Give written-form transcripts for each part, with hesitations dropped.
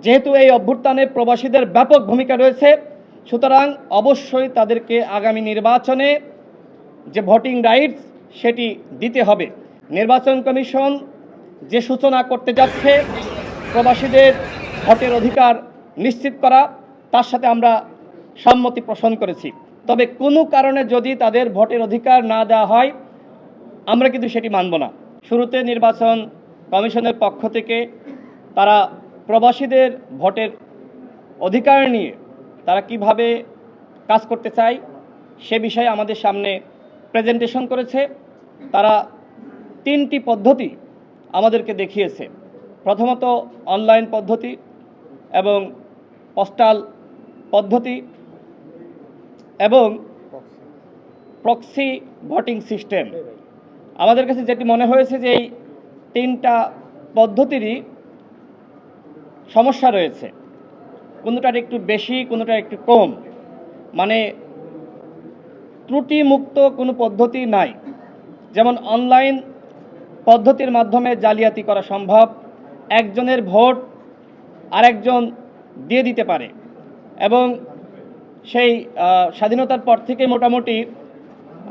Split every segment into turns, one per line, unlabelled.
যেহেতু এই অভ্যুত্থানে প্রবাসীদের ব্যাপক ভূমিকা রয়েছে, সুতরাং অবশ্যই তাদেরকে আগামী নির্বাচনে যে ভোটিং রাইটস সেটি দিতে হবে। নির্বাচন কমিশন যে সূচনা করতে যাচ্ছে প্রবাসীদের ভোটের অধিকার নিশ্চিত করা, তার সাথে আমরা সম্মতি পোষণ করেছি। তবে কোনো কারণে যদি তাদের ভোটের অধিকার না দেওয়া হয়, আমরা কিন্তু সেটি মানব না। শুরুতে নির্বাচন কমিশনের পক্ষ থেকে তারা প্রবাসীদের ভোটের অধিকার নিয়ে তারা কিভাবে কাজ করতে চায় সে বিষয়ে আমাদের সামনে প্রেজেন্টেশন করেছে। তারা 3টি পদ্ধতি আমাদেরকে দেখিয়েছে। প্রথমত অনলাইন পদ্ধতি এবং পোস্টাল পদ্ধতি এবং প্রক্সি ভোটিং সিস্টেম। আমাদের কাছে যেটি মনে হয়েছে যে এই 3টা পদ্ধতিরই সমস্যা রয়েছে, কোনোটার একটু বেশি, কোনোটার একটু কম, মানে ত্রুটিমুক্ত কোনো পদ্ধতি নাই। যেমন অনলাইন পদ্ধতির মাধ্যমে জালিয়াতি করা সম্ভব, একজনের ভোট আরেকজন দিয়ে দিতে পারে এবং সেই স্বাধীনতার পর থেকে মোটামুটি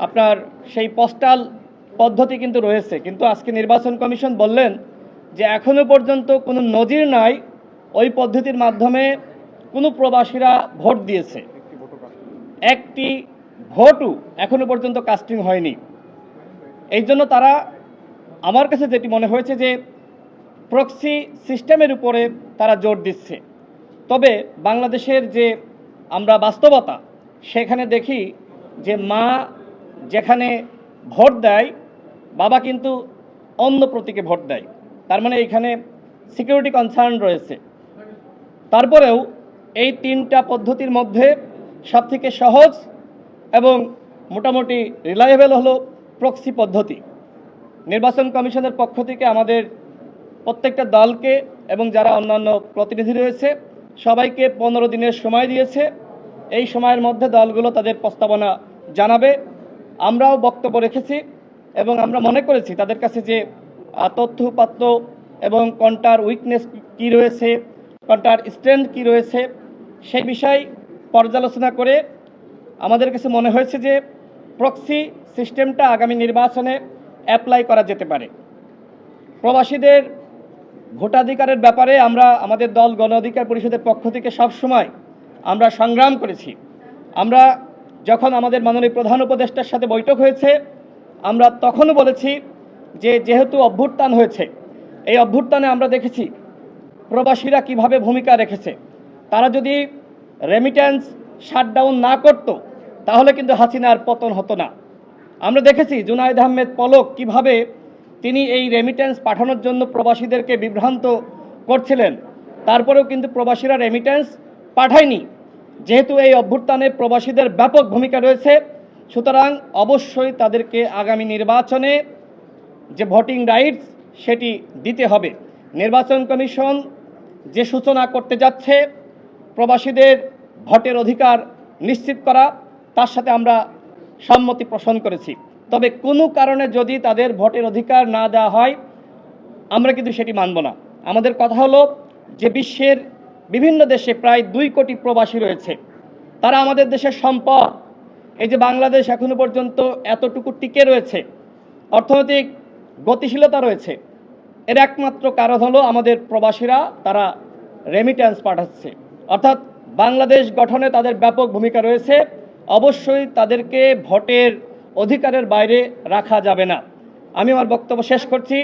আপনার সেই পোস্টাল পদ্ধতি কিন্তু রয়েছে, কিন্তু আজকে নির্বাচন কমিশন বললেন যে এখনও পর্যন্ত কোনো নজির নাই ওই পদ্ধতির মাধ্যমে কোনো প্রবাসীরা ভোট দিয়েছে, একটি ভোটও এখনও পর্যন্ত কাস্টিং হয়নি। এই জন্য তারা, আমার কাছে যেটি মনে হয়েছে যে প্রক্সি সিস্টেমের উপরে তারা জোর দিচ্ছে। তবে বাংলাদেশের যে আমরা বাস্তবতা, সেখানে দেখি যে মা যেখানে ভোট দেয়, বাবা কিন্তু অন্য প্রতীকে ভোট দেয়। তার মানে এখানে সিকিউরিটি কনসার্ন রয়েছে। তারপরেও এই 3টা পদ্ধতির মধ্যে সবথেকে সহজ এবং মোটামুটি রিলায়েবল হলো প্রক্সি পদ্ধতি। নির্বাচন কমিশনের পক্ষ থেকে আমাদের প্রত্যেকটা দলকে এবং যারা অন্যান্য প্রতিনিধি রয়েছে সবাইকে 15 দিনের সময় দিয়েছে। এই সময়ের মধ্যে দলগুলো তাদের প্রস্তাবনা জানাবে। আমরাও বক্তব্য রেখেছি এবং আমরা মনে করেছি তাদের কাছে যে তথ্য উপাত্ত এবং কোনটার উইকনেস কী রয়েছে, কোনটার স্ট্রেংথ কী রয়েছে, সেই বিষয় পর্যালোচনা করে আমাদের কাছে মনে হয়েছে যে প্রক্সি সিস্টেমটা আগামী নির্বাচনে অ্যাপ্লাই করা যেতে পারে। প্রবাসীদের ভোটাধিকারের ব্যাপারে আমরা আমাদের দল গণ অধিকার পরিষদের পক্ষ থেকে সবসময় আমরা সংগ্রাম করেছি। আমরা যখন আমাদের মাননীয় প্রধান উপদেষ্টার সাথে বৈঠক হয়েছে, আমরা তখনও বলেছি যে যেহেতু অভ্যুত্থান হয়েছে, এই অভ্যুত্থানে আমরা দেখেছি প্রবাসীরা কিভাবে ভূমিকা রেখেছে। তারা যদি রেমিট্যান্স শাটডাউন না করত তাহলে কিন্তু হাসিনার পতন হতো না। আমরা দেখেছি জুনায়েদ আহমেদ পলক কিভাবে তিনি এই রেমিট্যান্স পাঠানোর জন্য প্রবাসীদেরকে বিভ্রান্ত করছিলেন, তারপরেও কিন্তু প্রবাসীরা রেমিট্যান্স পাঠায়নি। যেহেতু এই অভ্যুত্থানে প্রবাসীদের ব্যাপক ভূমিকা রয়েছে, সুতরাং অবশ্যই তাদেরকে আগামী নির্বাচনে যে ভোটিং রাইটস সেটি দিতে হবে। নির্বাচন কমিশন যে সূচনা করতে যাচ্ছে প্রবাসীদের ভোটের অধিকার নিশ্চিত করা, তার সাথে আমরা সম্মতি পোষণ করেছি। তবে কোনো কারণে যদি তাদের ভোটের অধিকার না দেওয়া হয়, আমরা কিন্তু সেটি মানব না। আমাদের কথা হলো যে বিশ্বের বিভিন্ন দেশে প্রায় 2 কোটি প্রবাসী রয়েছে, তারা আমাদের দেশের সম্পদ। এই যে বাংলাদেশ এখনো পর্যন্ত এতটুকু টিকে রয়েছে, অর্থনৈতিক গতিশীলতা রয়েছে, এর একমাত্র কারণ হলো আমাদের প্রবাসীরা তারা রেমিট্যান্স পাঠাচ্ছে। অর্থাৎ বাংলাদেশ গঠনে তাদের ব্যাপক ভূমিকা রয়েছে, অবশ্যই তাদেরকে ভোটের অধিকারের বাইরে রাখা যাবে না। আমি আমার বক্তব্য শেষ করছি।